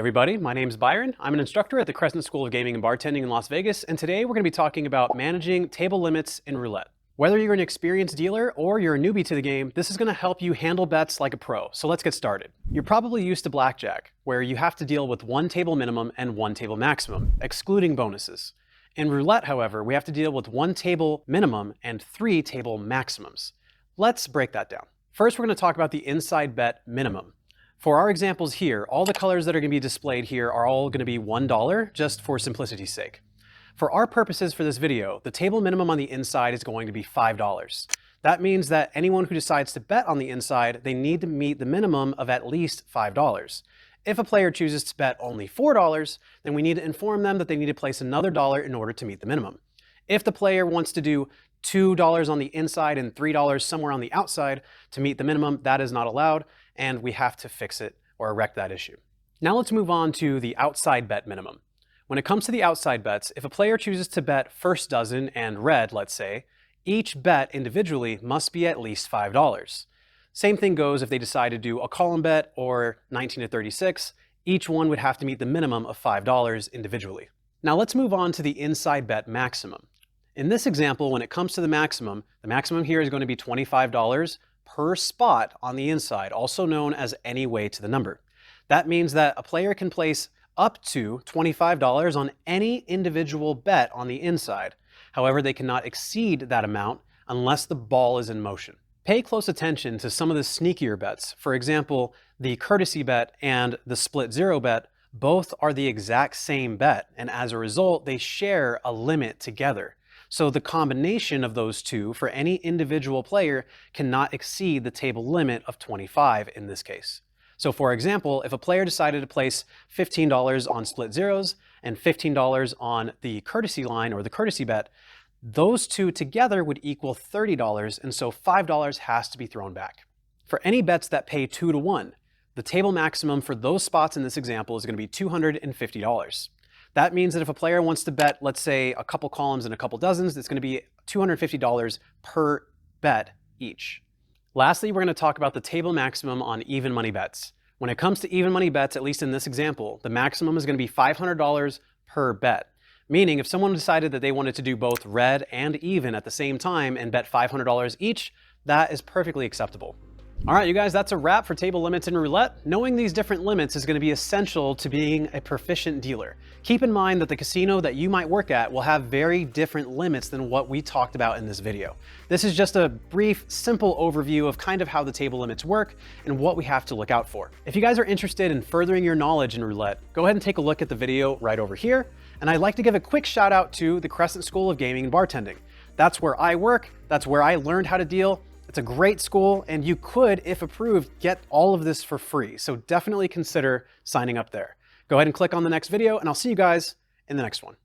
everybody, my name's Byron. I'm an instructor at the Crescent School of Gaming and Bartending in Las Vegas, and today we're going to be talking about managing table limits in roulette. Whether you're an experienced dealer or you're a newbie to the game, this is going to help you handle bets like a pro. So let's get started. You're probably used to Blackjack, where you have to deal with one table minimum and one table maximum, excluding bonuses. In roulette, however, we have to deal with one table minimum and three table maximums. Let's break that down. First, we're going to talk about the inside bet minimum. For our examples here, all the colors that are going to be displayed here are all going to be $1, just for simplicity's sake. For our purposes for this video, the table minimum on the inside is going to be $5. That means that anyone who decides to bet on the inside, they need to meet the minimum of at least $5. If a player chooses to bet only $4, then we need to inform them that they need to place another dollar in order to meet the minimum. If the player wants to do $2 on the inside and $3 somewhere on the outside to meet the minimum, that is not allowed, and we have to fix it or erect that issue. Now let's move on to the outside bet minimum. When it comes to the outside bets, if a player chooses to bet first dozen and red, let's say, each bet individually must be at least $5. Same thing goes if they decide to do a column bet or 19 to 36, each one would have to meet the minimum of $5 individually. Now let's move on to the inside bet maximum. In this example, when it comes to the maximum here is going to be $25 per spot on the inside, also known as any way to the number. That means that a player can place up to $25 on any individual bet on the inside. However, they cannot exceed that amount unless the ball is in motion. Pay close attention to some of the sneakier bets. For example, the courtesy bet and the split zero bet, both are the exact same bet, and as a result, they share a limit together. So the combination of those two for any individual player cannot exceed the table limit of 25 in this case. So for example, if a player decided to place $15 on split zeros and $15 on the courtesy line or the courtesy bet, those two together would equal $30, and so $5 has to be thrown back. For any bets that pay 2 to 1, the table maximum for those spots in this example is going to be $250. That means that if a player wants to bet, let's say, a couple columns and a couple dozens, it's going to be $250 per bet each. Lastly, we're going to talk about the table maximum on even money bets. When it comes to even money bets, at least in this example, the maximum is going to be $500 per bet. Meaning if someone decided that they wanted to do both red and even at the same time and bet $500 each, that is perfectly acceptable. All right, you guys, that's a wrap for table limits in roulette. Knowing these different limits is going to be essential to being a proficient dealer. Keep in mind that the casino that you might work at will have very different limits than what we talked about in this video. This is just a brief, simple overview of kind of how the table limits work and what we have to look out for. If you guys are interested in furthering your knowledge in roulette, go ahead and take a look at the video right over here. And I'd like to give a quick shout out to the Crescent School of Gaming and Bartending. That's where I work. That's where I learned how to deal. It's a great school, and you could, if approved, get all of this for free. So definitely consider signing up there. Go ahead and click on the next video, and I'll see you guys in the next one.